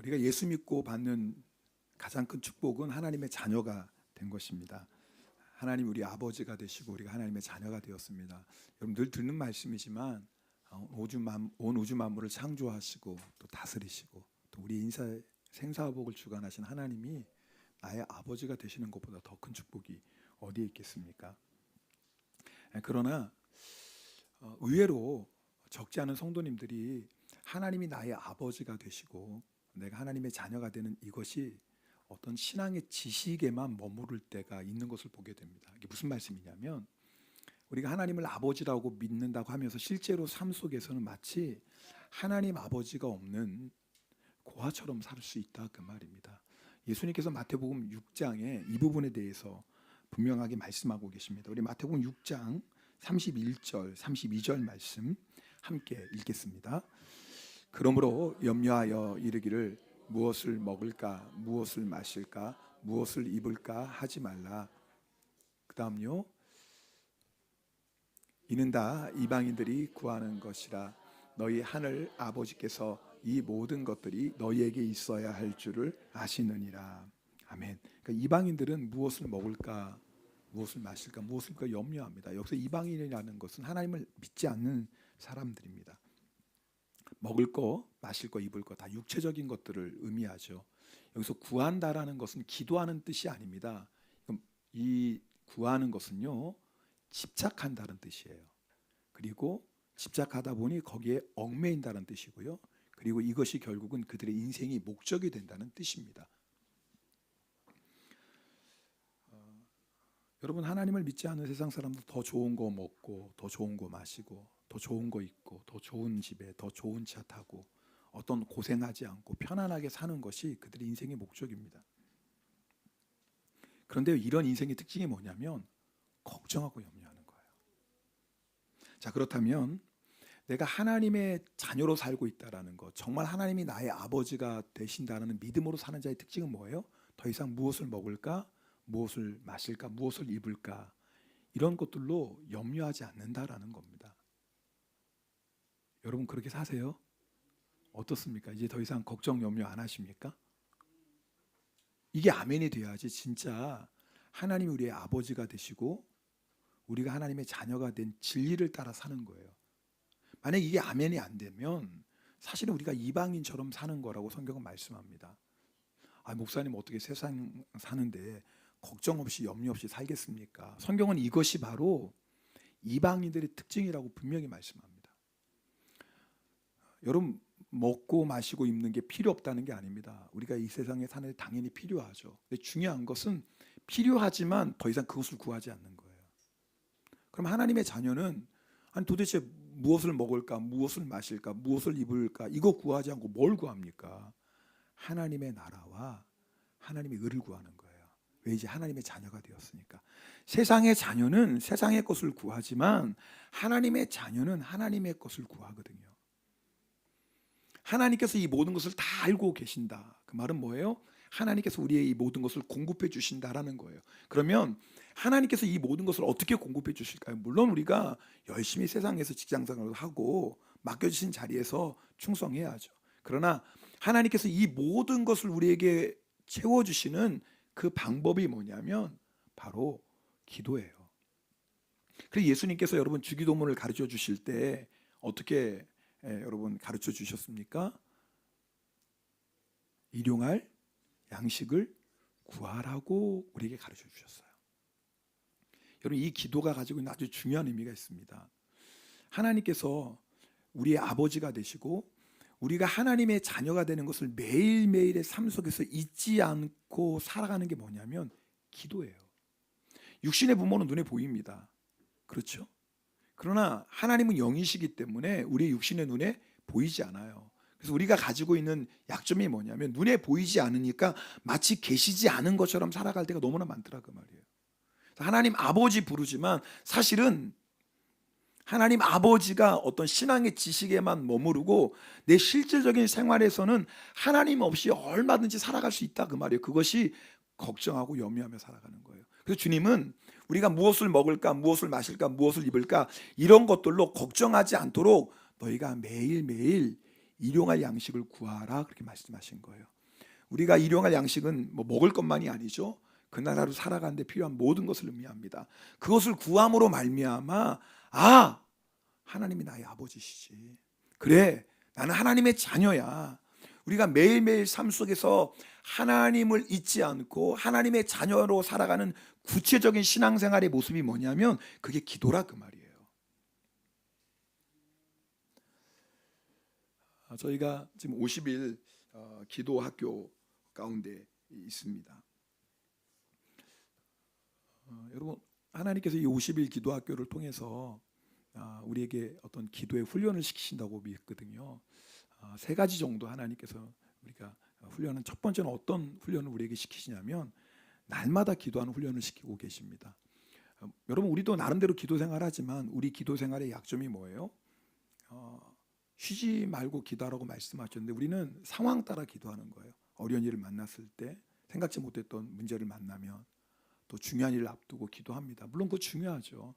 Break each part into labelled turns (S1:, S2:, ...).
S1: 우리가 예수 믿고 받는 가장 큰 축복은 하나님의 자녀가 된 것입니다. 하나님 우리 아버지가 되시고 우리가 하나님의 자녀가 되었습니다. 여러분 늘 듣는 말씀이지만 온 우주 만물을 창조하시고 또 다스리시고 또 우리 인생 생사복을 주관하신 하나님이 나의 아버지가 되시는 것보다 더 큰 축복이 어디에 있겠습니까? 그러나 의외로 적지 않은 성도님들이 하나님이 나의 아버지가 되시고 내가 하나님의 자녀가 되는 이것이 어떤 신앙의 지식에만 머무를 때가 있는 것을 보게 됩니다. 이게 무슨 말씀이냐면 우리가 하나님을 아버지라고 믿는다고 하면서 실제로 삶 속에서는 마치 하나님 아버지가 없는 고아처럼 살 수 있다 그 말입니다. 예수님께서 마태복음 6장에 이 부분에 대해서 분명하게 말씀하고 계십니다. 우리 마태복음 6장 31절 32절 말씀 함께 읽겠습니다. 그러므로 염려하여 이르기를 무엇을 먹을까 무엇을 마실까 무엇을 입을까 하지 말라. 그 다음요, 이는 다 이방인들이 구하는 것이라. 너희 하늘 아버지께서 이 모든 것들이 너희에게 있어야 할 줄을 아시느니라. 아멘. 그러니까 이방인들은 무엇을 먹을까 무엇을 마실까 무엇을 입을까 염려합니다. 여기서 이방인이라는 것은 하나님을 믿지 않는 사람들입니다. 먹을 거, 마실 거, 입을 거 다 육체적인 것들을 의미하죠. 여기서 구한다라는 것은 기도하는 뜻이 아닙니다. 이 구하는 것은요, 집착한다는 뜻이에요. 그리고 집착하다 보니 거기에 얽매인다는 뜻이고요. 그리고 이것이 결국은 그들의 인생이 목적이 된다는 뜻입니다. 여러분, 하나님을 믿지 않는 세상 사람들 더 좋은 거 먹고 더 좋은 거 마시고 더 좋은 거 입고 더 좋은 집에 더 좋은 차 타고 어떤 고생하지 않고 편안하게 사는 것이 그들의 인생의 목적입니다. 그런데 이런 인생의 특징이 뭐냐면 걱정하고 염려하는 거예요. 자, 그렇다면 내가 하나님의 자녀로 살고 있다라는 것, 정말 하나님이 나의 아버지가 되신다는 믿음으로 사는 자의 특징은 뭐예요? 더 이상 무엇을 먹을까? 무엇을 마실까? 무엇을 입을까? 이런 것들로 염려하지 않는다라는 겁니다. 여러분 그렇게 사세요? 어떻습니까? 이제 더 이상 걱정 염려 안 하십니까? 이게 아멘이 돼야지 진짜 하나님이 우리의 아버지가 되시고 우리가 하나님의 자녀가 된 진리를 따라 사는 거예요. 만약 이게 아멘이 안 되면 사실은 우리가 이방인처럼 사는 거라고 성경은 말씀합니다. 목사님 어떻게 세상 사는데 걱정 없이 염려 없이 살겠습니까? 성경은 이것이 바로 이방인들의 특징이라고 분명히 말씀합니다. 여러분 먹고 마시고 입는 게 필요 없다는 게 아닙니다. 우리가 이 세상에 사는 데 당연히 필요하죠. 근데 중요한 것은 필요하지만 더 이상 그것을 구하지 않는 거예요. 그럼 하나님의 자녀는 도대체 무엇을 먹을까, 무엇을 마실까, 무엇을 입을까 이거 구하지 않고 뭘 구합니까? 하나님의 나라와 하나님의 의를 구하는 거예요. 왜? 이제 하나님의 자녀가 되었으니까. 세상의 자녀는 세상의 것을 구하지만 하나님의 자녀는 하나님의 것을 구하거든요. 하나님께서 이 모든 것을 다 알고 계신다. 그 말은 뭐예요? 하나님께서 우리의 이 모든 것을 공급해 주신다라는 거예요. 그러면 하나님께서 이 모든 것을 어떻게 공급해 주실까요? 물론 우리가 열심히 세상에서 직장생활을 하고 맡겨주신 자리에서 충성해야죠. 그러나 하나님께서 이 모든 것을 우리에게 채워주시는 그 방법이 뭐냐면 바로 기도예요. 그래서 예수님께서 여러분 주기도문을 가르쳐 주실 때 어떻게 여러분 가르쳐 주셨습니까? 일용할 양식을 구하라고 우리에게 가르쳐 주셨어요. 여러분 이 기도가 가지고 있는 아주 중요한 의미가 있습니다. 하나님께서 우리의 아버지가 되시고 우리가 하나님의 자녀가 되는 것을 매일매일의 삶 속에서 잊지 않고 살아가는 게 뭐냐면 기도예요. 육신의 부모는 눈에 보입니다. 그렇죠? 그러나 하나님은 영이시기 때문에 우리의 육신의 눈에 보이지 않아요. 그래서 우리가 가지고 있는 약점이 뭐냐면 눈에 보이지 않으니까 마치 계시지 않은 것처럼 살아갈 때가 너무나 많더라 그 말이에요. 하나님 아버지 부르지만 사실은 하나님 아버지가 어떤 신앙의 지식에만 머무르고 내 실질적인 생활에서는 하나님 없이 얼마든지 살아갈 수 있다 그 말이에요. 그것이 걱정하고 염려하며 살아가는 거예요. 그래서 주님은 우리가 무엇을 먹을까, 무엇을 마실까, 무엇을 입을까 이런 것들로 걱정하지 않도록 너희가 매일매일 일용할 양식을 구하라 그렇게 말씀하신 거예요. 우리가 일용할 양식은 뭐 먹을 것만이 아니죠. 그날 하루 살아가는 데 필요한 모든 것을 의미합니다. 그것을 구함으로 말미암아 하나님이 나의 아버지시지. 그래, 나는 하나님의 자녀야. 우리가 매일매일 삶 속에서 하나님을 잊지 않고 하나님의 자녀로 살아가는 구체적인 신앙생활의 모습이 뭐냐면 그게 기도라 그 말이에요. 저희가 지금 50일 기도 학교 가운데 있습니다. 여러분, 하나님께서 이 50일 기도 학교를 통해서 우리에게 어떤 기도의 훈련을 시키신다고 믿거든요. 세 가지 정도 하나님께서 우리가 훈련은, 첫 번째는 어떤 훈련을 우리에게 시키시냐면 날마다 기도하는 훈련을 시키고 계십니다. 여러분, 우리도 나름대로 기도 생활하지만 우리 기도 생활의 약점이 뭐예요? 쉬지 말고 기도하라고 말씀하셨는데 우리는 상황 따라 기도하는 거예요. 어려운 일을 만났을 때, 생각지 못했던 문제를 만나면, 또 중요한 일을 앞두고 기도합니다. 물론 그거 중요하죠.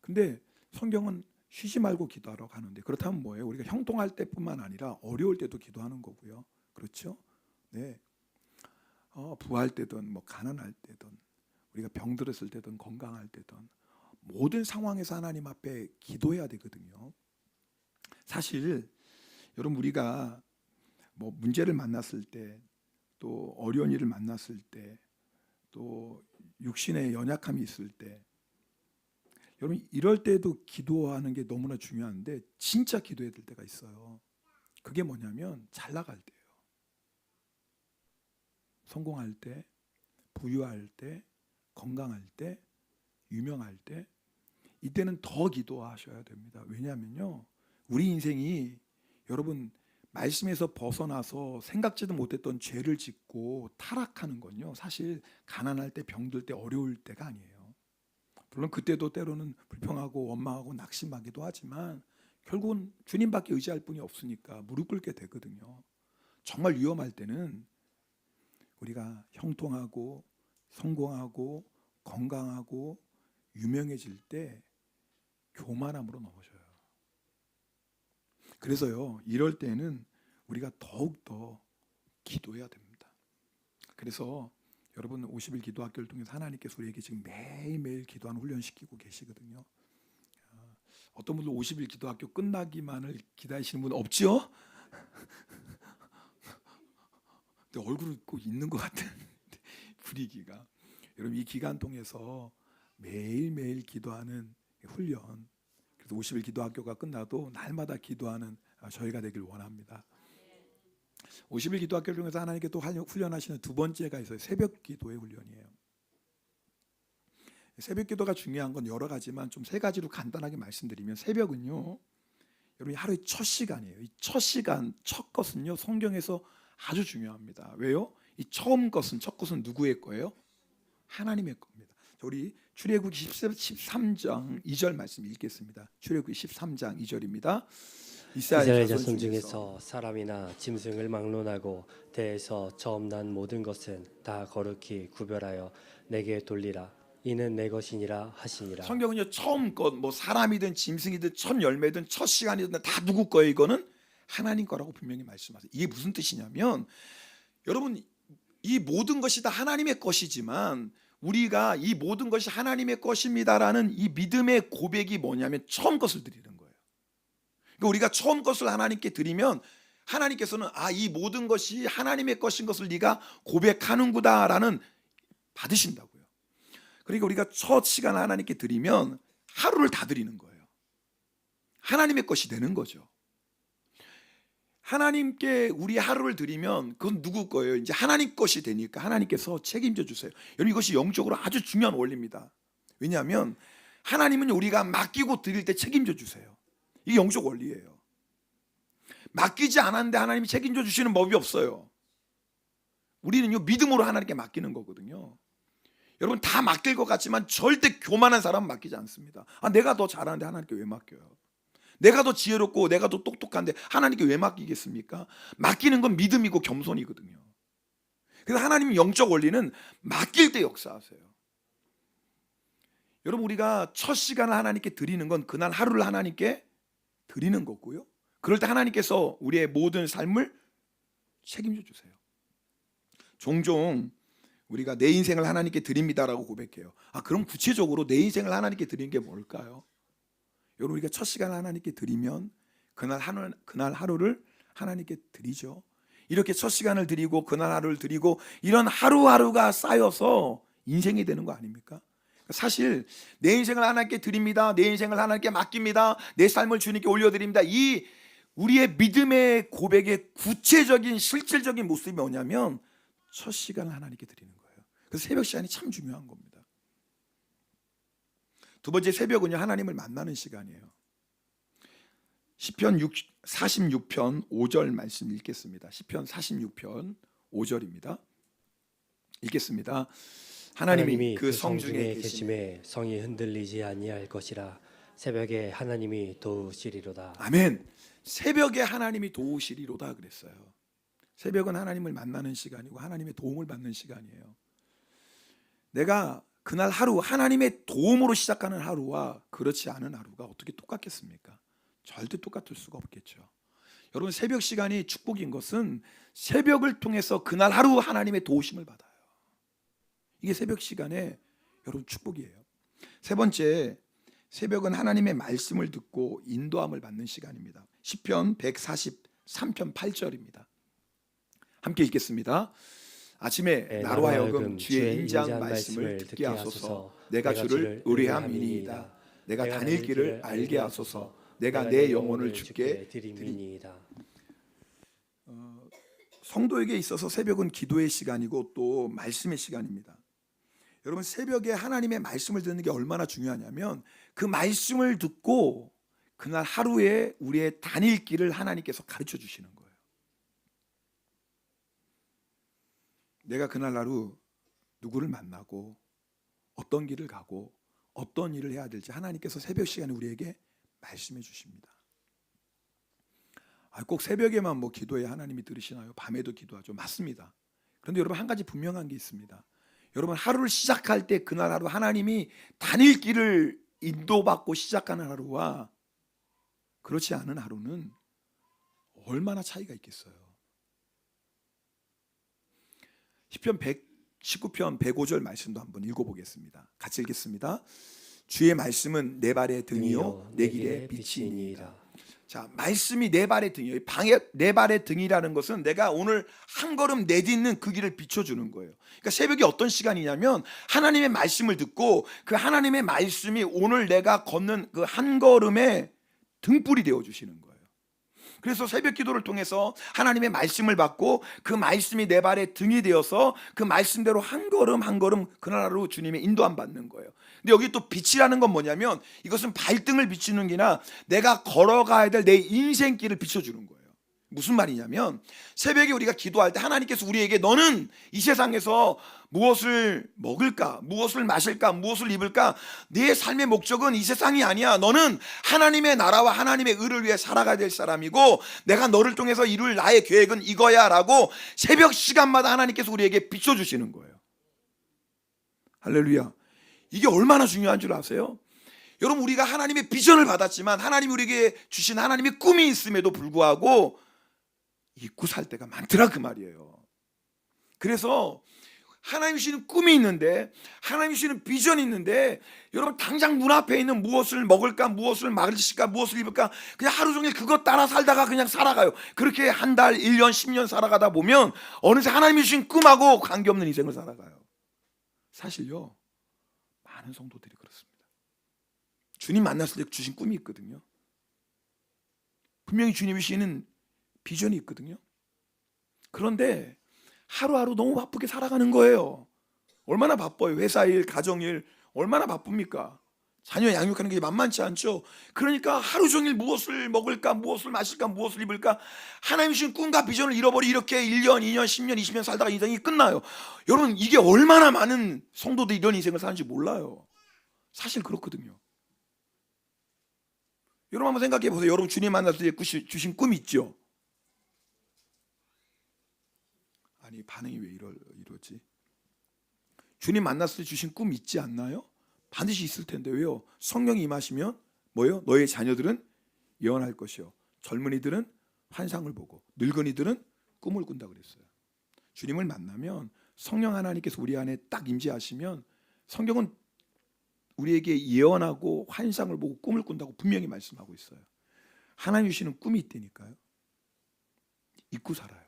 S1: 근데 성경은 쉬지 말고 기도하라고 하는데, 그렇다면 뭐예요? 우리가 형통할 때뿐만 아니라 어려울 때도 기도하는 거고요. 그렇죠? 네. 부할 때든 뭐 가난할 때든 우리가 병들었을 때든 건강할 때든 모든 상황에서 하나님 앞에 기도해야 되거든요. 사실 여러분, 우리가 뭐 문제를 만났을 때, 또 어려운 일을 만났을 때, 또 육신의 연약함이 있을 때, 여러분 이럴 때도 기도하는 게 너무나 중요한데 진짜 기도해야 될 때가 있어요. 그게 뭐냐면 잘 나갈 때예요. 성공할 때, 부유할 때, 건강할 때, 유명할 때, 이때는 더 기도하셔야 됩니다. 왜냐하면요, 우리 인생이, 여러분, 말씀에서 벗어나서 생각지도 못했던 죄를 짓고 타락하는 건요, 사실 가난할 때, 병들 때, 어려울 때가 아니에요. 물론 그때도 때로는 불평하고 원망하고 낙심하기도 하지만 결국은 주님밖에 의지할 분이 없으니까 무릎 꿇게 되거든요. 정말 위험할 때는 우리가 형통하고 성공하고 건강하고 유명해질 때 교만함으로 넘어져요. 그래서요, 이럴 때는 우리가 더욱더 기도해야 됩니다. 그래서 여러분, 50일 기도 학교를 통해서 하나님께서 우리에게 지금 매일매일 기도하는 훈련시키고 계시거든요. 어떤 분들 50일 기도 학교 끝나기만을 기다리시는 분 없죠? 근데 얼굴은 꼭 있는 것 같은 분위기가. 여러분, 이 기간 통해서 매일매일 기도하는 훈련, 그래서 50일 기도 학교가 끝나도 날마다 기도하는 저희가 되길 원합니다. 50일 기도 학교를 통해서 하나님께 또 훈련하시는 두 번째가 있어요. 새벽 기도의 훈련이에요. 새벽 기도가 중요한 건 여러 가지만 좀 세 가지로 간단하게 말씀드리면, 새벽은요, 여러분 하루의 첫 시간이에요. 이 첫 시간, 첫 것은요, 성경에서 아주 중요합니다. 왜요? 이 첫 것은 누구의 거예요? 하나님의 겁니다. 우리 출애굽기 13장 2절 말씀 읽겠습니다. 출애굽기 13장 2절입니다.
S2: 이스라엘 자손 중에서 사람이나 짐승을 막론하고 대에서 처음 난 모든 것은 다 거룩히 구별하여 내게 돌리라. 이는 내 것이니라 하시니라.
S1: 성경은요, 처음 것, 뭐 사람이든 짐승이든 첫 열매든 첫 시간이든 다 누구 거예요? 이거는 하나님 거라고 분명히 말씀하세요. 이게 무슨 뜻이냐면, 여러분, 이 모든 것이 다 하나님의 것이지만 우리가 이 모든 것이 하나님의 것입니다라는 이 믿음의 고백이 뭐냐면 처음 것을 드리는 거예요. 그러니까 우리가 처음 것을 하나님께 드리면 하나님께서는 이 모든 것이 하나님의 것인 것을 네가 고백하는구나라는 받으신다고요. 그러니까 우리가 첫 시간 하나님께 드리면 하루를 다 드리는 거예요. 하나님의 것이 되는 거죠. 하나님께 우리 하루를 드리면 그건 누구 거예요? 이제 하나님 것이 되니까 하나님께서 책임져 주세요. 여러분, 이것이 영적으로 아주 중요한 원리입니다. 왜냐하면 하나님은 우리가 맡기고 드릴 때 책임져 주세요. 이게 영적 원리예요. 맡기지 않았는데 하나님이 책임져 주시는 법이 없어요. 우리는요, 믿음으로 하나님께 맡기는 거거든요. 여러분, 다 맡길 것 같지만 절대 교만한 사람은 맡기지 않습니다. 내가 더 잘하는데 하나님께 왜 맡겨요? 내가 더 지혜롭고 내가 더 똑똑한데 하나님께 왜 맡기겠습니까? 맡기는 건 믿음이고 겸손이거든요. 그래서 하나님 영적 원리는 맡길 때 역사하세요. 여러분, 우리가 첫 시간을 하나님께 드리는 건 그날 하루를 하나님께 드리는 거고요. 그럴 때 하나님께서 우리의 모든 삶을 책임져 주세요. 종종 우리가 내 인생을 하나님께 드립니다라고 고백해요. 그럼 구체적으로 내 인생을 하나님께 드리는 게 뭘까요? 여러분, 우리가 첫 시간을 하나님께 드리면 그날 하루를 하나님께 드리죠. 이렇게 첫 시간을 드리고 그날 하루를 드리고 이런 하루하루가 쌓여서 인생이 되는 거 아닙니까? 사실 내 인생을 하나님께 드립니다, 내 인생을 하나님께 맡깁니다, 내 삶을 주님께 올려드립니다, 이 우리의 믿음의 고백의 구체적인 실질적인 모습이 뭐냐면 첫 시간을 하나님께 드리는 거예요. 그래서 새벽 시간이 참 중요한 겁니다. 두 번째, 새벽은요, 하나님을 만나는 시간이에요. 시편 46편 5절 말씀 읽겠습니다. 시편 46편 5절입니다. 읽겠습니다. 하나님이 그 성중에
S2: 계심에 성이 흔들리지 아니할 것이라. 새벽에 하나님이 도우시리로다.
S1: 아멘. 새벽에 하나님이 도우시리로다 그랬어요. 새벽은 하나님을 만나는 시간이고 하나님의 도움을 받는 시간이에요. 내가 그날 하루 하나님의 도움으로 시작하는 하루와 그렇지 않은 하루가 어떻게 똑같겠습니까? 절대 똑같을 수가 없겠죠. 여러분, 새벽 시간이 축복인 것은 새벽을 통해서 그날 하루 하나님의 도우심을 받아요. 이게 새벽 시간에 여러분 축복이에요. 세 번째, 새벽은 하나님의 말씀을 듣고 인도함을 받는 시간입니다. 시편 143편 8절입니다. 함께 읽겠습니다. 아침에 나로 하여금 주의 인자한 말씀을 듣게 하소서. 내가 주를 의뢰함이니이다. 내가 다닐 길을 알게 하소서. 내가 내 영혼을 주께 드리니이다. 성도에게 있어서 새벽은 기도의 시간이고 또 말씀의 시간입니다. 여러분, 새벽에 하나님의 말씀을 듣는 게 얼마나 중요하냐면 그 말씀을 듣고 그날 하루에 우리의 다닐 길을 하나님께서 가르쳐 주시는 거예요. 내가 그날 하루 누구를 만나고 어떤 길을 가고 어떤 일을 해야 될지 하나님께서 새벽 시간에 우리에게 말씀해 주십니다. 꼭 새벽에만 기도해 하나님이 들으시나요? 밤에도 기도하죠. 맞습니다. 그런데 여러분, 한 가지 분명한 게 있습니다. 여러분, 하루를 시작할 때 그날 하루 하나님이 다닐 길을 인도받고 시작하는 하루와 그렇지 않은 하루는 얼마나 차이가 있겠어요. 시편 119편 105절 말씀도 한번 읽어보겠습니다. 같이 읽겠습니다. 주의 말씀은 내 발의 등이요 내 길의 빛이니이다. 자, 말씀이 내 발의 등이에요. 내 발의 등이라는 것은 내가 오늘 한 걸음 내딛는 그 길을 비춰주는 거예요. 그러니까 새벽이 어떤 시간이냐면 하나님의 말씀을 듣고 그 하나님의 말씀이 오늘 내가 걷는 그 한 걸음에 등불이 되어주시는 거예요. 그래서 새벽 기도를 통해서 하나님의 말씀을 받고 그 말씀이 내 발의 등이 되어서 그 말씀대로 한 걸음 한 걸음 그날 하루 주님의 인도함 받는 거예요. 근데 여기 또 빛이라는 건 뭐냐면 이것은 발등을 비추는 게나 내가 걸어가야 될 내 인생길을 비춰주는 거예요. 무슨 말이냐면 새벽에 우리가 기도할 때 하나님께서 우리에게 너는 이 세상에서 무엇을 먹을까, 무엇을 마실까, 무엇을 입을까, 네 삶의 목적은 이 세상이 아니야. 너는 하나님의 나라와 하나님의 의를 위해 살아가야 될 사람이고 내가 너를 통해서 이룰 나의 계획은 이거야 라고 새벽 시간마다 하나님께서 우리에게 비춰주시는 거예요. 할렐루야. 이게 얼마나 중요한 줄 아세요? 여러분, 우리가 하나님의 비전을 받았지만 하나님이 우리에게 주신 하나님의 꿈이 있음에도 불구하고 잊고 살 때가 많더라 그 말이에요. 그래서 하나님 주시는 꿈이 있는데 하나님 주시는 비전이 있는데 여러분, 당장 눈앞에 있는 무엇을 먹을까, 무엇을 마실까, 무엇을 입을까 그냥 하루 종일 그것 따라 살다가 그냥 살아가요. 그렇게 한 달, 1년, 10년 살아가다 보면 어느새 하나님이 주신 꿈하고 관계없는 인생을 살아가요. 사실요, 많은 성도들이 그렇습니다. 주님 만났을 때 주신 꿈이 있거든요. 분명히 주님이 주시는 비전이 있거든요. 그런데 하루하루 너무 바쁘게 살아가는 거예요. 얼마나 바빠요. 회사 일, 가정 일 얼마나 바쁩니까? 자녀 양육하는 게 만만치 않죠. 그러니까 하루 종일 무엇을 먹을까, 무엇을 마실까, 무엇을 입을까 하나님 주신 꿈과 비전을 잃어버리 이렇게 1년, 2년, 10년, 20년 살다가 인생이 끝나요. 여러분, 이게 얼마나 많은 성도들이 이런 인생을 사는지 몰라요. 사실 그렇거든요. 여러분, 한번 생각해 보세요. 여러분, 주님 만났을 때 주신 꿈 있죠? 아니, 반응이 왜 이러지? 주님 만났을 때 주신 꿈 있지 않나요? 반드시 있을 텐데 왜요? 성령이 임하시면 뭐요? 너의 자녀들은 예언할 것이요 젊은이들은 환상을 보고 늙은이들은 꿈을 꾼다 그랬어요. 주님을 만나면 성령 하나님께서 우리 안에 딱 임재하시면 성경은 우리에게 예언하고 환상을 보고 꿈을 꾼다고 분명히 말씀하고 있어요. 하나님 주시는 꿈이 있다니까요. 잊고 살아요.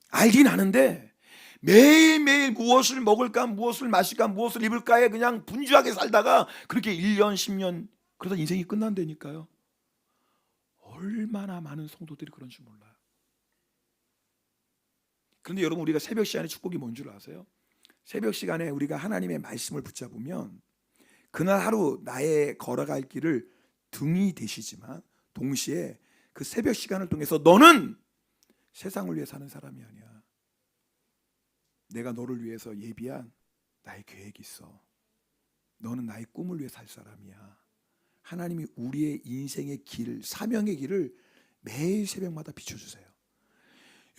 S1: 알긴 아는데 매일매일 무엇을 먹을까, 무엇을 마실까, 무엇을 입을까에 그냥 분주하게 살다가 그렇게 1년, 10년 그러다 인생이 끝난다니까요. 얼마나 많은 성도들이 그런 줄 몰라요. 그런데 여러분, 우리가 새벽 시간에 축복이 뭔 줄 아세요? 새벽 시간에 우리가 하나님의 말씀을 붙잡으면 그날 하루 나의 걸어갈 길을 등이 되시지만 동시에 그 새벽 시간을 통해서 너는 세상을 위해 사는 사람이 아니야. 내가 너를 위해서 예비한 나의 계획이 있어. 너는 나의 꿈을 위해 살 사람이야. 하나님이 우리의 인생의 길, 사명의 길을 매일 새벽마다 비춰주세요.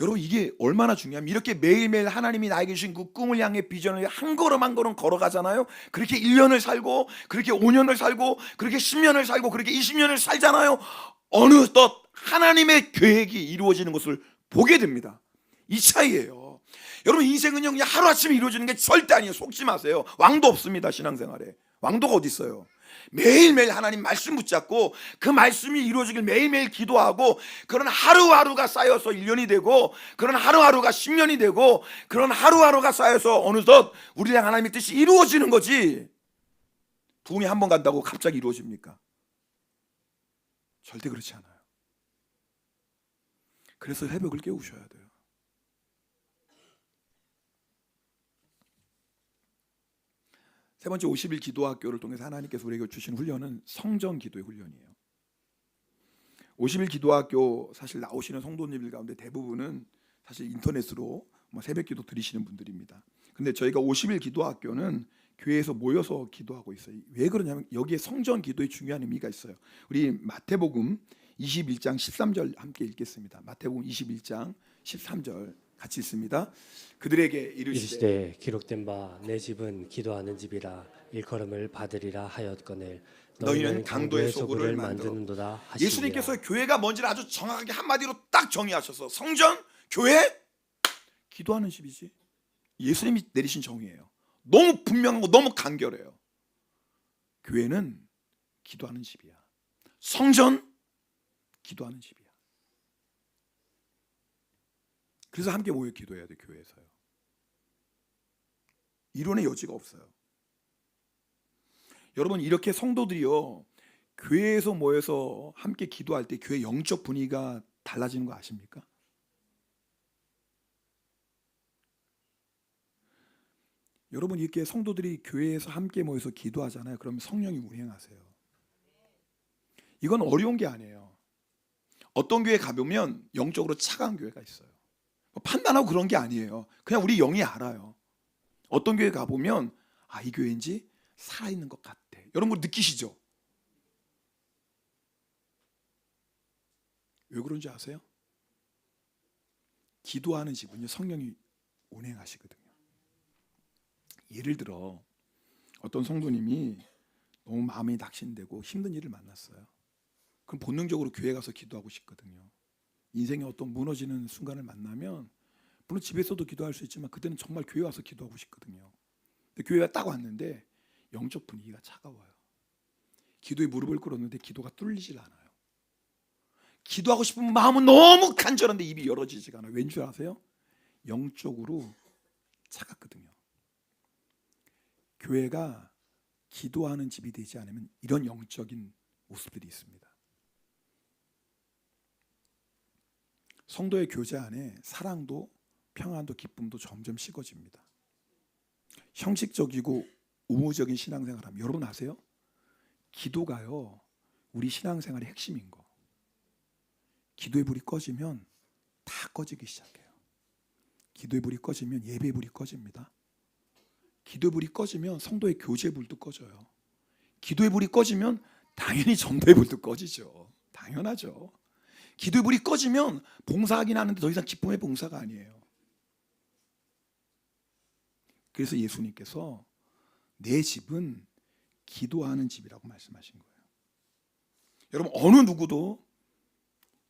S1: 여러분, 이게 얼마나 중요하면 이렇게 매일매일 하나님이 나에게 주신 그 꿈을 향해 비전을 한 걸음 한 걸음 걸어가잖아요. 그렇게 1년을 살고 그렇게 5년을 살고 그렇게 10년을 살고 그렇게 20년을 살잖아요. 어느덧 하나님의 계획이 이루어지는 것을 보게 됩니다. 이 차이예요. 여러분, 인생은요 그냥 하루아침에 이루어지는 게 절대 아니에요. 속지 마세요. 왕도 없습니다. 신앙생활에 왕도가 어디 있어요. 매일매일 하나님 말씀 붙잡고 그 말씀이 이루어지길 매일매일 기도하고 그런 하루하루가 쌓여서 1년이 되고 그런 하루하루가 10년이 되고 그런 하루하루가 쌓여서 어느덧 우리랑 하나님의 뜻이 이루어지는 거지. 부흥에 한 번 간다고 갑자기 이루어집니까? 절대 그렇지 않아요. 그래서 새벽을 깨우셔야 돼요. 세 번째, 50일 기도학교를 통해서 하나님께서 우리에게 주신 훈련은 성전 기도의 훈련이에요. 50일 기도학교 사실 나오시는 성도님들 가운데 대부분은 사실 인터넷으로 새벽 기도 드리시는 분들입니다. 근데 저희가 50일 기도학교는 교회에서 모여서 기도하고 있어요. 왜 그러냐면 여기에 성전 기도의 중요한 의미가 있어요. 우리 마태복음 21장 13절 함께 읽겠습니다. 마태복음 21장 13절 같이 읽습니다. 그들에게
S2: 이르시되 기록된 바 내 집은 기도하는 집이라 일컬음을 받으리라 하였거늘
S1: 너희는 강도의 소굴을
S2: 만드는도다 하시니라.
S1: 예수님께서 교회가 뭔지를 아주 정확하게 한마디로 딱 정의하셔서 성전, 교회, 기도하는 집이지. 예수님이 내리신 정의예요. 너무 분명하고 너무 간결해요. 교회는 기도하는 집이야. 성전, 기도하는 집이야. 그래서 함께 모여 기도해야 돼. 교회에서요. 이론의 여지가 없어요. 여러분, 이렇게 성도들이요 교회에서 모여서 함께 기도할 때 교회 영적 분위기가 달라지는 거 아십니까? 여러분, 이렇게 성도들이 교회에서 함께 모여서 기도하잖아요. 그러면 성령이 운행하세요. 이건 어려운 게 아니에요. 어떤 교회 가보면 영적으로 차가운 교회가 있어요. 판단하고 그런 게 아니에요. 그냥 우리 영이 알아요. 어떤 교회 가보면 이 교회인지 살아있는 것 같아. 여러분, 뭐 느끼시죠? 왜 그런지 아세요? 기도하는 집은요 성령이 운행하시거든요. 예를 들어 어떤 성도님이 너무 마음이 낙심되고 힘든 일을 만났어요. 그럼 본능적으로 교회 가서 기도하고 싶거든요. 인생의 어떤 무너지는 순간을 만나면 물론 집에서도 기도할 수 있지만 그때는 정말 교회 와서 기도하고 싶거든요. 근데 교회가 딱 왔는데 영적 분위기가 차가워요. 기도에 무릎을 꿇었는데 기도가 뚫리질 않아요. 기도하고 싶은 마음은 너무 간절한데 입이 열어지지가 않아요. 왠 줄 아세요? 영적으로 차갑거든요. 교회가 기도하는 집이 되지 않으면 이런 영적인 모습들이 있습니다. 성도의 교제 안에 사랑도 평안도 기쁨도 점점 식어집니다. 형식적이고 의무적인 신앙생활하면 여러분 아세요? 기도가요 우리 신앙생활의 핵심인 거. 기도의 불이 꺼지면 다 꺼지기 시작해요. 기도의 불이 꺼지면 예배의 불이 꺼집니다. 기도의 불이 꺼지면 성도의 교제의 불도 꺼져요. 기도의 불이 꺼지면 당연히 전도의 불도 꺼지죠. 당연하죠. 기도의 불이 꺼지면 봉사하긴 하는데 더 이상 기쁨의 봉사가 아니에요. 그래서 예수님께서 내 집은 기도하는 집이라고 말씀하신 거예요. 여러분, 어느 누구도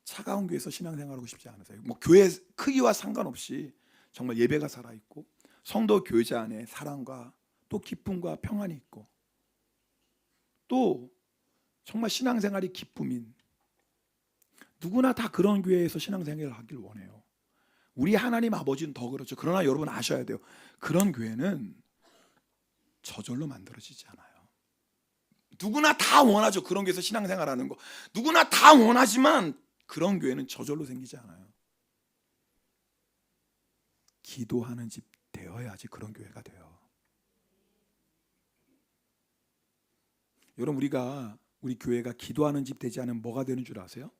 S1: 차가운 교회에서 신앙생활하고 싶지 않으세요? 뭐 교회 크기와 상관없이 정말 예배가 살아있고 성도 교제 안에 사랑과 또 기쁨과 평안이 있고 또 정말 신앙생활이 기쁨인 누구나 다 그런 교회에서 신앙생활을 하길 원해요. 우리 하나님 아버지는 더 그렇죠. 그러나 여러분 아셔야 돼요. 그런 교회는 저절로 만들어지지 않아요. 누구나 다 원하죠. 그런 교회에서 신앙생활하는 거. 누구나 다 원하지만 그런 교회는 저절로 생기지 않아요. 기도하는 집 되어야지 그런 교회가 돼요. 여러분 우리 교회가 기도하는 집 되지 않으면 뭐가 되는 줄 아세요?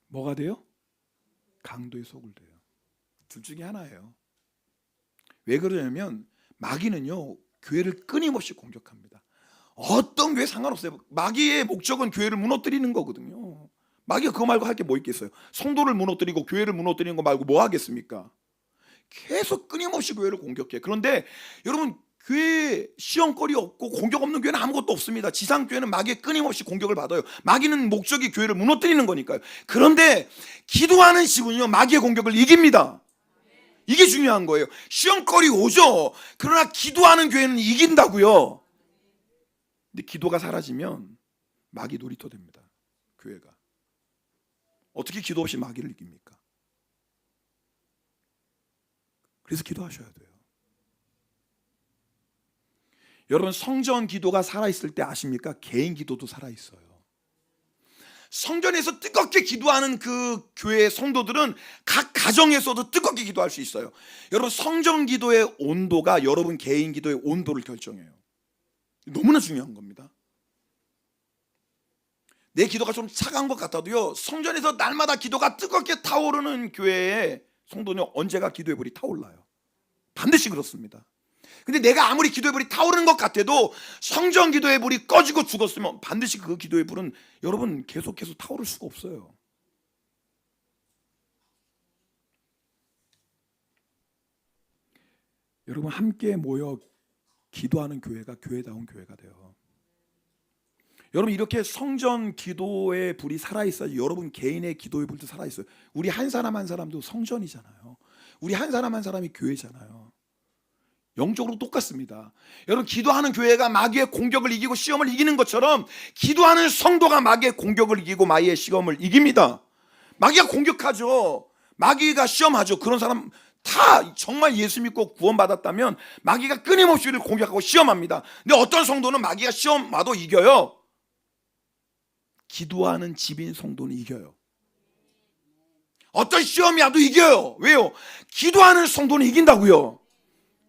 S1: 뭐가 돼요? 강도의 속을 돼요. 둘 중에 하나예요. 왜 그러냐면 마귀는요 교회를 끊임없이 공격합니다. 어떤 교회 상관없어요. 마귀의 목적은 교회를 무너뜨리는 거거든요. 마귀가 그거 말고 할 게 뭐 있겠어요? 성도를 무너뜨리고 교회를 무너뜨리는 거 말고 뭐 하겠습니까? 계속 끊임없이 교회를 공격해. 그런데 여러분 교회에 시험거리 없고 공격 없는 교회는 아무것도 없습니다. 지상교회는 마귀의 끊임없이 공격을 받아요. 마귀는 목적이 교회를 무너뜨리는 거니까요. 그런데 기도하는 집은요 마귀의 공격을 이깁니다. 이게 중요한 거예요. 시험거리 오죠. 그러나 기도하는 교회는 이긴다고요. 근데 기도가 사라지면 마귀 놀이터 됩니다. 교회가. 어떻게 기도 없이 마귀를 이깁니까? 그래서 기도하셔야 돼요. 여러분 성전 기도가 살아있을 때 아십니까? 개인 기도도 살아있어요. 성전에서 뜨겁게 기도하는 그 교회의 성도들은 각 가정에서도 뜨겁게 기도할 수 있어요. 여러분 성전 기도의 온도가 여러분 개인 기도의 온도를 결정해요. 너무나 중요한 겁니다. 내 기도가 좀 차가운 것 같아도요 성전에서 날마다 기도가 뜨겁게 타오르는 교회의 성도는 언제가 기도의 불이 타올라요. 반드시 그렇습니다. 근데 내가 아무리 기도의 불이 타오르는 것 같아도 성전 기도의 불이 꺼지고 죽었으면 반드시 그 기도의 불은 여러분 계속해서 타오를 수가 없어요. 여러분 함께 모여 기도하는 교회가 교회다운 교회가 돼요. 여러분 이렇게 성전 기도의 불이 살아있어야지 여러분 개인의 기도의 불도 살아있어요. 우리 한 사람 한 사람도 성전이잖아요. 우리 한 사람 한 사람이 교회잖아요. 영적으로 똑같습니다. 여러분 기도하는 교회가 마귀의 공격을 이기고 시험을 이기는 것처럼 기도하는 성도가 마귀의 공격을 이기고 마귀의 시험을 이깁니다. 마귀가 공격하죠. 마귀가 시험하죠. 그런 사람 다 정말 예수 믿고 구원받았다면 마귀가 끊임없이 우리를 공격하고 시험합니다. 근데 어떤 성도는 마귀가 시험 와도 이겨요. 기도하는 집인 성도는 이겨요. 어떤 시험이 와도 이겨요. 왜요? 기도하는 성도는 이긴다고요.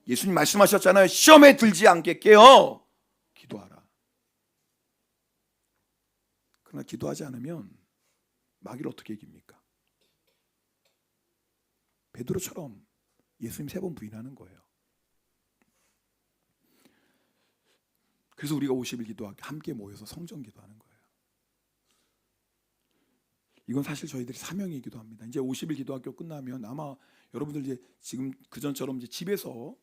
S1: 예수님 말씀하셨잖아요. 시험에 들지 않게 깨어 기도하라. 그러나 기도하지 않으면 마귀를 어떻게 이깁니까? 베드로처럼 예수님 3번 부인하는 거예요. 그래서 우리가 50일 기도하고 함께 모여서 성전 기도하는 거예요. 이건 사실 저희들이 사명이기도 합니다. 이제 50일 기도학교 끝나면 아마 여러분들 이제 지금 그전처럼 이제 집에서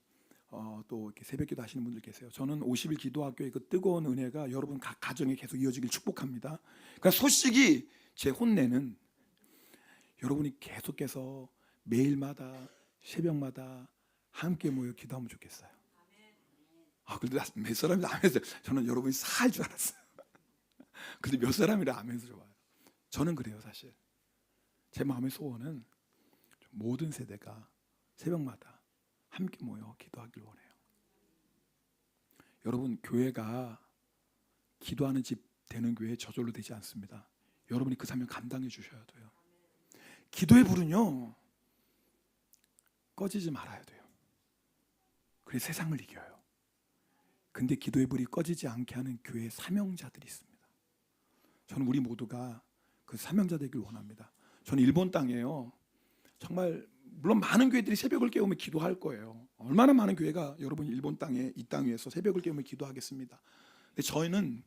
S1: 또 이렇게 새벽기도 하시는 분들 계세요. 저는 50일 기도학교의 그 뜨거운 은혜가 여러분 각 가정에 계속 이어지길 축복합니다. 그러니까 소식이 제 혼내는 여러분이 계속해서 매일마다 새벽마다 함께 모여 기도하면 좋겠어요. 근데 몇 사람이 아멘해서 저는 여러분이 살 줄 알았어요. 근데 몇 사람이라 아멘해서 좋아요. 저는 그래요. 사실 제 마음의 소원은 모든 세대가 새벽마다 함께 모여 기도하길 원해요. 여러분 교회가 기도하는 집 되는 교회 저절로 되지 않습니다. 여러분이 그 사명 감당해 주셔야 돼요. 기도의 불은요 꺼지지 말아야 돼요. 그래 세상을 이겨요. 근데 기도의 불이 꺼지지 않게 하는 교회의 사명자들이 있습니다. 저는 우리 모두가 그 사명자 되길 원합니다. 저는 일본 땅에요 정말 물론 많은 교회들이 새벽을 깨우며 기도할 거예요. 얼마나 많은 교회가 여러분 일본 땅에 이 땅 위에서 새벽을 깨우며 기도하겠습니다. 근데 저희는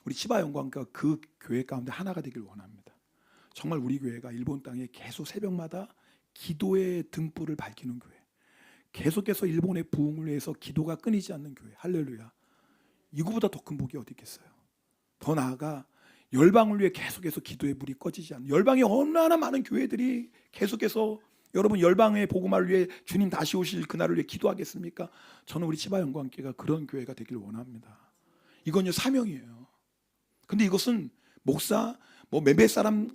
S1: 우리 치바 영광과 그 교회 가운데 하나가 되길 원합니다. 정말 우리 교회가 일본 땅에 계속 새벽마다 기도의 등불을 밝히는 교회, 계속해서 일본의 부흥을 위해서 기도가 끊이지 않는 교회. 할렐루야. 이거보다 더 큰 복이 어디 있겠어요. 더 나아가 열방을 위해 계속해서 기도의 불이 꺼지지 않는, 열방에 얼마나 많은 교회들이 계속해서 여러분 열방의 복음화를 위해 주님 다시 오실 그날을 위해 기도하겠습니까? 저는 우리 치바영광교회가 그런 교회가 되길 원합니다. 이건요 사명이에요. 근데 이것은 목사 뭐 몇몇 사람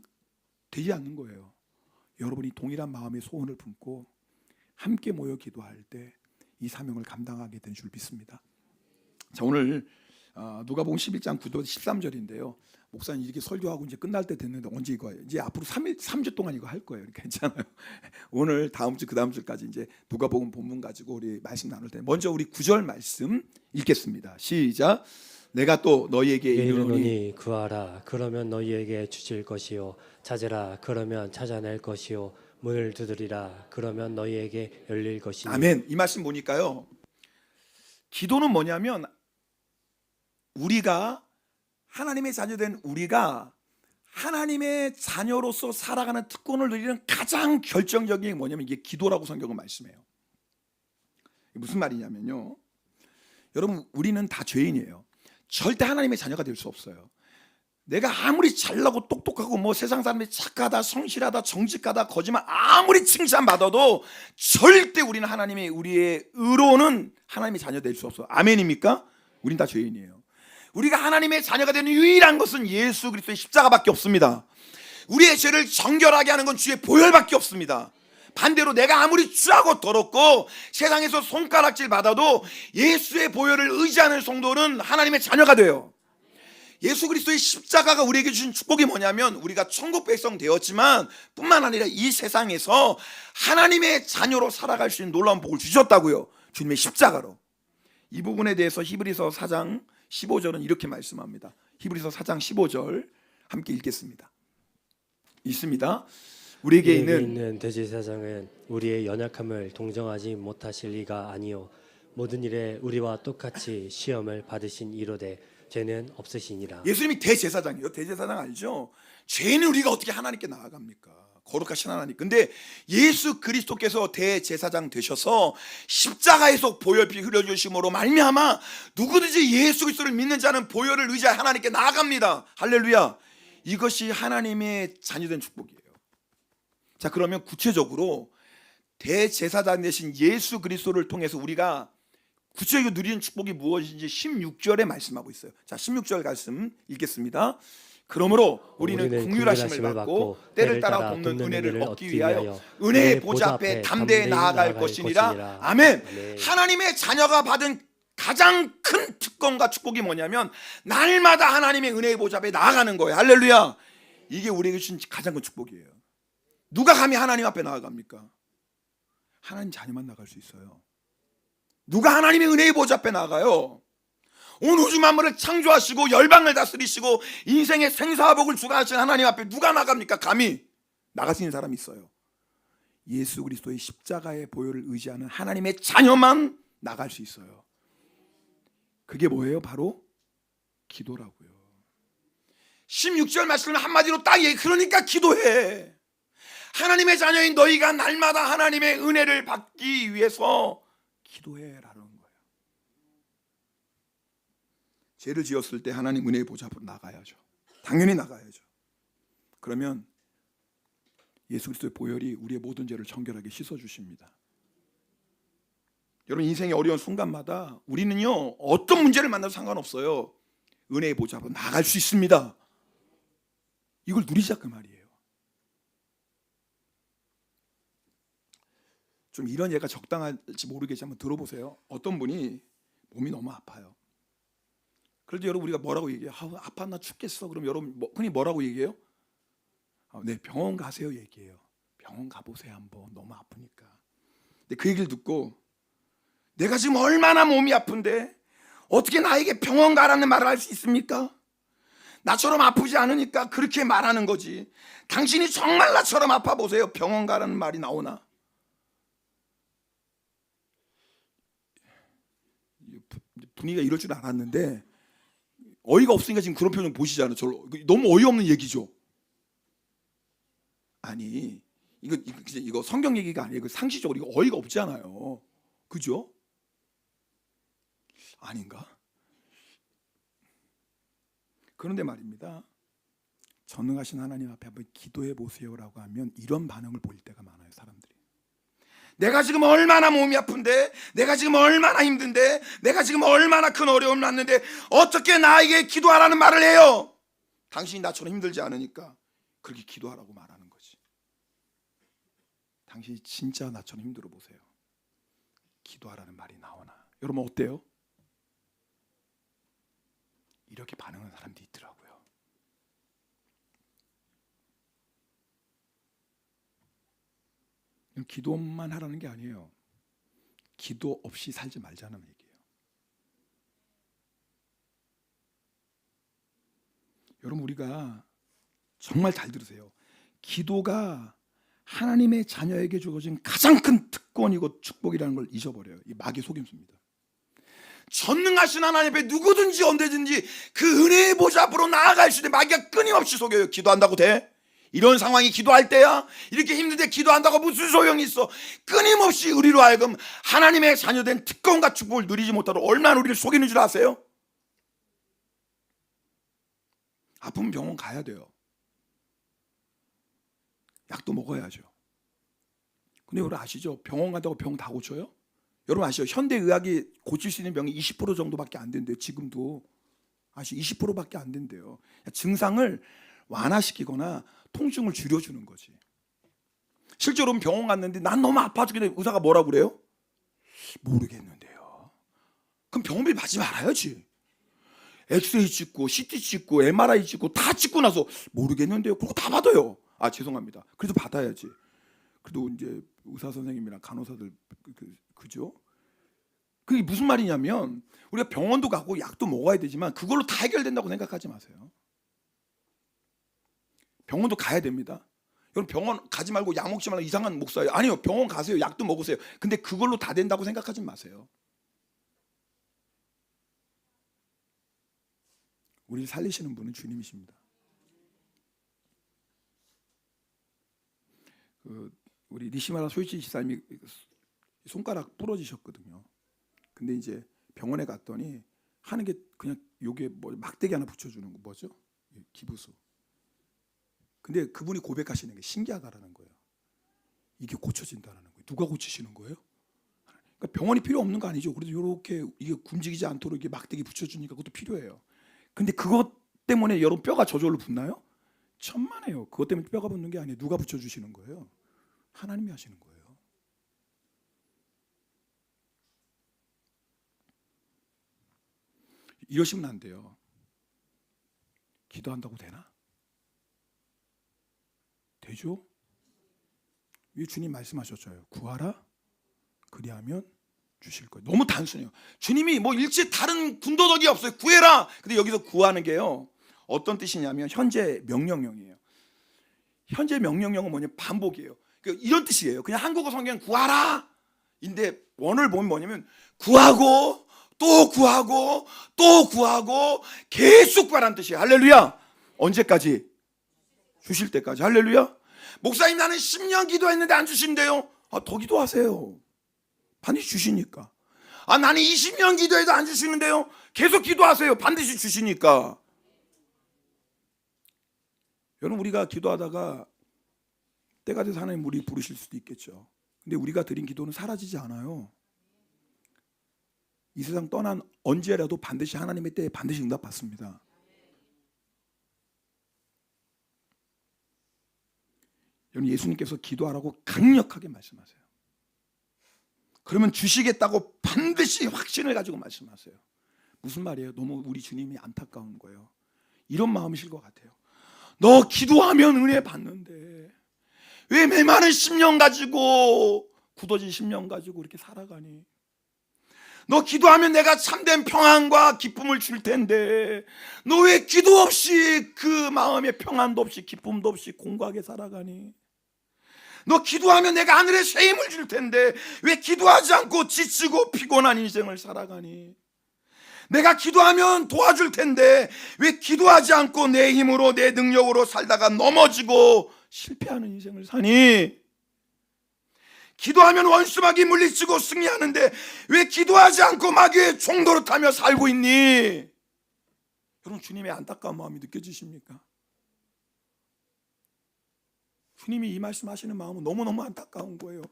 S1: 되지 않는 거예요. 여러분이 동일한 마음의 소원을 품고 함께 모여 기도할 때 이 사명을 감당하게 된 줄 믿습니다. 자, 오늘 누가복음 11장 9절 13절인데요. 목사님 이렇게 설교하고 이제 끝날 때 됐는데 언제 이거 이제 앞으로 3주 동안 이거 할 거예요. 괜찮아요. 오늘 다음 주 그다음 주까지 이제 누가복음 본문 가지고 우리 말씀 나눌 때 먼저 우리 9절 말씀 읽겠습니다. 시작. 내가 또 너희에게 이르노니
S2: 구하라 그러면 너희에게 주실 것이요 찾으라 그러면 찾아낼 것이요 문을 두드리라 그러면 너희에게 열릴 것이니.
S1: 아멘. 이 말씀 보니까요. 기도는 뭐냐면 우리가 하나님의 자녀된 우리가 하나님의 자녀로서 살아가는 특권을 누리는 가장 결정적인 게 뭐냐면 이게 기도라고 성경은 말씀해요. 무슨 말이냐면요. 여러분 우리는 다 죄인이에요. 절대 하나님의 자녀가 될 수 없어요. 내가 아무리 잘나고 똑똑하고 뭐 세상 사람들이 착하다 성실하다 정직하다 거짓말 아무리 칭찬받아도 절대 우리는 하나님의 우리의 의로는 하나님의 자녀 될 수 없어요. 아멘입니까? 우린 다 죄인이에요. 우리가 하나님의 자녀가 되는 유일한 것은 예수 그리스도의 십자가밖에 없습니다. 우리의 죄를 정결하게 하는 건 주의 보혈밖에 없습니다. 반대로 내가 아무리 추하고 더럽고 세상에서 손가락질 받아도 예수의 보혈을 의지하는 성도는 하나님의 자녀가 돼요. 예수 그리스도의 십자가가 우리에게 주신 축복이 뭐냐면 우리가 천국 백성 되었지만 뿐만 아니라 이 세상에서 하나님의 자녀로 살아갈 수 있는 놀라운 복을 주셨다고요. 주님의 십자가로. 이 부분에 대해서 히브리서 4장 15절은 이렇게 말씀합니다. 히브리서 4장 15절 함께 읽겠습니다. 있습니다. 우리에게 있는
S2: 대제사장은 우리의 연약함을 동정하지 못하실 리가 아니요 모든 일에 우리와 똑같이 시험을 받으신 이로되 죄는 없으시니라.
S1: 예수님이 대제사장이에요. 대제사장 알죠? 죄는 우리가 어떻게 하나님께 나아갑니까? 거룩하신 하나님. 근데 예수 그리스도께서 대제사장 되셔서 십자가에서 보혈피 흘려주심으로 말미암아 누구든지 예수 그리스도를 믿는 자는 보혈을 의지하여 하나님께 나아갑니다. 할렐루야. 이것이 하나님의 자녀된 축복이에요. 자, 그러면 구체적으로 대제사장 되신 예수 그리스도를 통해서 우리가 구체적으로 누리는 축복이 무엇인지 16절에 말씀하고 있어요. 자, 16절 말씀 읽겠습니다. 그러므로 우리는 긍휼하심을 받고 때를 따라 돕는 은혜를 얻기 위하여 은혜의 보좌 앞에 담대히 나아갈 것이니라. 아멘. 하나님의 자녀가 받은 가장 큰 특권과 축복이 뭐냐면 날마다 하나님의 은혜의 보좌 앞에 나아가는 거예요. 할렐루야. 이게 우리에게 주신 가장 큰 축복이에요. 누가 감히 하나님 앞에 나아갑니까? 하나님 자녀만 나갈 수 있어요. 누가 하나님의 은혜의 보좌 앞에 나가요? 온 우주 만물을 창조하시고 열방을 다스리시고 인생의 생사복을 주관하시는 하나님 앞에 누가 나갑니까? 감히 나갈 수 있는 사람이 있어요. 예수 그리스도의 십자가의 보혈을 의지하는 하나님의 자녀만 나갈 수 있어요. 그게 뭐예요? 바로 기도라고요. 16절 말씀을 한마디로 딱 얘기. 그러니까 기도해. 하나님의 자녀인 너희가 날마다 하나님의 은혜를 받기 위해서 기도해라는 거예요. 죄를 지었을 때 하나님 은혜의 보좌 앞으로 나가야죠. 당연히 나가야죠. 그러면 예수 그리스도의 보혈이 우리의 모든 죄를 정결하게 씻어주십니다. 여러분 인생의 어려운 순간마다 우리는요 어떤 문제를 만나도 상관없어요. 은혜의 보좌 앞으로 나갈 수 있습니다. 이걸 누리자 그 말이에요. 좀 이런 예가 적당할지 모르겠지만 한번 들어보세요. 어떤 분이 몸이 너무 아파요. 그래도 여러분 우리가 뭐라고 얘기해요? 아파 나 죽겠어. 그럼 여러분 흔히 뭐라고 얘기해요? 네, 병원 가세요 얘기해요. 병원 가보세요 한번. 너무 아프니까. 근데 그 얘기를 듣고 내가 지금 얼마나 몸이 아픈데 어떻게 나에게 병원 가라는 말을 할 수 있습니까? 나처럼 아프지 않으니까 그렇게 말하는 거지. 당신이 정말 나처럼 아파 보세요. 병원 가라는 말이 나오나? 분위기가 이럴 줄 알았는데 어이가 없으니까 지금 그런 표정 보시잖아요. 너무 어이없는 얘기죠. 아니 이거 성경 얘기가 아니에요. 상식적으로 이거 어이가 없잖아요. 그죠? 아닌가? 그런데 말입니다. 전능하신 하나님 앞에 한번 기도해 보세요라고 하면 이런 반응을 보일 때가 많아요, 사람들이. 내가 지금 얼마나 몸이 아픈데, 내가 지금 얼마나 힘든데, 내가 지금 얼마나 큰 어려움을 났는데 어떻게 나에게 기도하라는 말을 해요? 당신이 나처럼 힘들지 않으니까 그렇게 기도하라고 말하는 거지. 당신이 진짜 나처럼 힘들어 보세요. 기도하라는 말이 나오나? 여러분 어때요? 이렇게 반응하는 사람들이 있더라고요. 기도만 하라는 게 아니에요. 기도 없이 살지 말자는 얘기예요. 여러분 우리가 정말 잘 들으세요. 기도가 하나님의 자녀에게 주어진 가장 큰 특권이고 축복이라는 걸 잊어버려요. 이 마귀의 속임수입니다. 전능하신 하나님 앞에 누구든지 언제든지 그 은혜의 보좌 앞으로 나아갈 수 있는 마귀가 끊임없이 속여요. 기도한다고 돼? 이런 상황이 기도할 때야? 이렇게 힘든데 기도한다고 무슨 소용이 있어? 끊임없이 우리로 하여금 하나님의 자녀된 특권과 축복을 누리지 못하도록 얼마나 우리를 속이는 줄 아세요? 아프면 병원 가야 돼요. 약도 먹어야죠. 근데 여러분 아시죠? 병원 간다고 병 다 고쳐요? 여러분 아시죠? 현대의학이 고칠 수 있는 병이 20% 정도밖에 안 된대요. 지금도. 아시죠? 20%밖에 안 된대요. 증상을 완화시키거나 통증을 줄여주는 거지. 실제로 병원 갔는데 난 너무 아파 죽겠는데 의사가 뭐라고 그래요? 모르겠는데요. 그럼 병원비 받지 말아야지. 엑스레이 찍고 CT 찍고 MRI 찍고 다 찍고 나서 모르겠는데요. 그거 다 받아요. 아 죄송합니다. 그래도 받아야지. 그래도 이제 의사 선생님이랑 간호사들 그죠? 그게 무슨 말이냐면 우리가 병원도 가고 약도 먹어야 되지만 그걸로 다 해결된다고 생각하지 마세요. 병원도 가야 됩니다. 여러분 병원 가지 말고 약 먹지 말고 이상한 목사예요. 아니요. 병원 가세요. 약도 먹으세요. 근데 그걸로 다 된다고 생각하지 마세요. 우리를 살리시는 분은 주님이십니다. 우리 니시마라 소이치 집사님이 손가락 부러지셨거든요. 근데 이제 병원에 갔더니 하는 게 그냥 요게 뭐 막대기 하나 붙여주는 거 뭐죠? 기부수. 근데 그분이 고백하시는 게 신기하다라는 거예요. 이게 고쳐진다라는 거예요. 누가 고치시는 거예요? 그러니까 병원이 필요 없는 거 아니죠. 그래도 이렇게 이게 굶지기지 않도록 이게 막대기 붙여주니까 그것도 필요해요. 근데 그것 때문에 여러분 뼈가 저절로 붙나요? 천만에요. 그것 때문에 뼈가 붙는 게 아니에요. 누가 붙여주시는 거예요? 하나님이 하시는 거예요. 이러시면 안 돼요. 기도한다고 되나? 되죠? 왜 주님 말씀하셨죠? 구하라 그리하면 주실 거예요. 너무 단순해요. 주님이 뭐 일체 다른 군더더기 없어요. 구해라. 근데 여기서 구하는 게요. 어떤 뜻이냐면 현재 명령형이에요. 현재 명령형은 뭐냐면 반복이에요. 이런 뜻이에요. 그냥 한국어 성경 구하라 인데 원어를 보면 뭐냐면 구하고 또 구하고 또 구하고 계속 구하라는 뜻이에요. 할렐루야. 언제까지? 주실 때까지. 할렐루야. 목사님 나는 10년 기도했는데 안 주신대요. 더 기도하세요. 반드시 주시니까. 나는 20년 기도해도 안 주시는데요. 계속 기도하세요. 반드시 주시니까. 여러분 우리가 기도하다가 때가 돼서 하나님 우리 부르실 수도 있겠죠. 근데 우리가 드린 기도는 사라지지 않아요. 이 세상 떠난 언제라도 반드시 하나님의 때에 반드시 응답받습니다. 여러분 예수님께서 기도하라고 강력하게 말씀하세요. 그러면 주시겠다고 반드시 확신을 가지고 말씀하세요. 무슨 말이에요? 너무 우리 주님이 안타까운 거예요. 이런 마음이실 것 같아요. 너 기도하면 은혜 받는데 왜 메마른 10년 가지고 굳어진 10년 가지고 이렇게 살아가니? 너 기도하면 내가 참된 평안과 기쁨을 줄 텐데 너 왜 기도 없이 그 마음에 평안도 없이 기쁨도 없이 공고하게 살아가니? 너 기도하면 내가 하늘에 새 힘을 줄 텐데 왜 기도하지 않고 지치고 피곤한 인생을 살아가니? 내가 기도하면 도와줄 텐데 왜 기도하지 않고 내 힘으로 내 능력으로 살다가 넘어지고 실패하는 인생을 사니? 기도하면 원수마귀 물리치고 승리하는데 왜 기도하지 않고 마귀의 총노릇하며 살고 있니? 여러분 주님의 안타까운 마음이 느껴지십니까? 주님이 이 말씀하시는 마음은 너무너무 안타까운 거예요.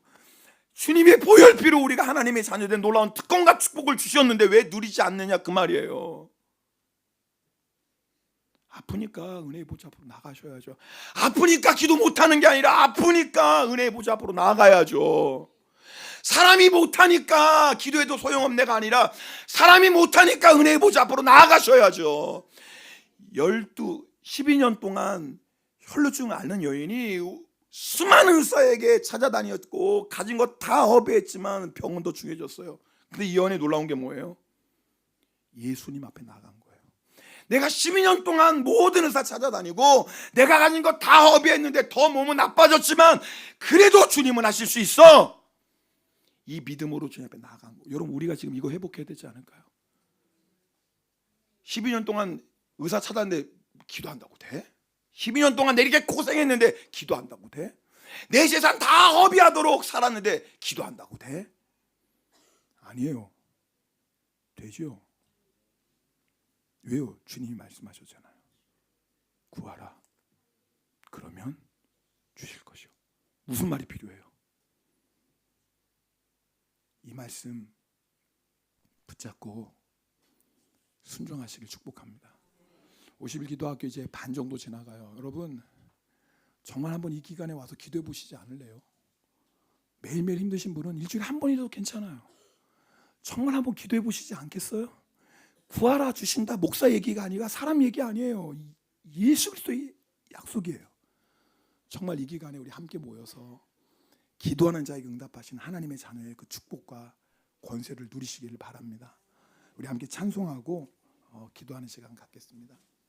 S1: 주님의 보혈피로 우리가 하나님의 자녀된 놀라운 특권과 축복을 주셨는데 왜 누리지 않느냐 그 말이에요. 아프니까 은혜의 보좌 앞으로 나가셔야죠. 아프니까 기도 못하는 게 아니라 아프니까 은혜의 보좌 앞으로 나가야죠. 사람이 못하니까 기도해도 소용없네가 아니라 사람이 못하니까 은혜의 보좌 앞으로 나가셔야죠. 12년 동안 혈루증을 앓는 여인이 수많은 의사에게 찾아다녔고 가진 것 다 허비했지만 병은 더 중해졌어요. 근데 이 여인의 놀라운 게 뭐예요? 예수님 앞에 나간 거예요. 내가 12년 동안 모든 의사 찾아다니고 내가 가진 것 다 허비했는데 더 몸은 나빠졌지만 그래도 주님은 하실 수 있어. 이 믿음으로 주님 앞에 나간 거. 여러분 우리가 지금 이거 회복해야 되지 않을까요? 12년 동안 의사 찾았는데 기도한다고 돼? 12년 동안 내 이렇게 고생했는데 기도한다고 돼? 내 재산 다 허비하도록 살았는데 기도한다고 돼? 아니에요. 되죠. 왜요? 주님이 말씀하셨잖아요. 구하라. 그러면 주실 것이요. 무슨 말이 필요해요? 이 말씀 붙잡고 순종하시길 축복합니다. 50일 기도학교 이제 반 정도 지나가요. 여러분 정말 한번 이 기간에 와서 기도해 보시지 않을래요? 매일매일 힘드신 분은 일주일에 한 번이라도 괜찮아요. 정말 한번 기도해 보시지 않겠어요? 구하라 주신다 목사 얘기가 아니라 사람 얘기 아니에요. 예수 그리스도의 약속이에요. 정말 이 기간에 우리 함께 모여서 기도하는 자에게 응답하신 하나님의 자녀의 그 축복과 권세를 누리시기를 바랍니다. 우리 함께 찬송하고 기도하는 시간 갖겠습니다.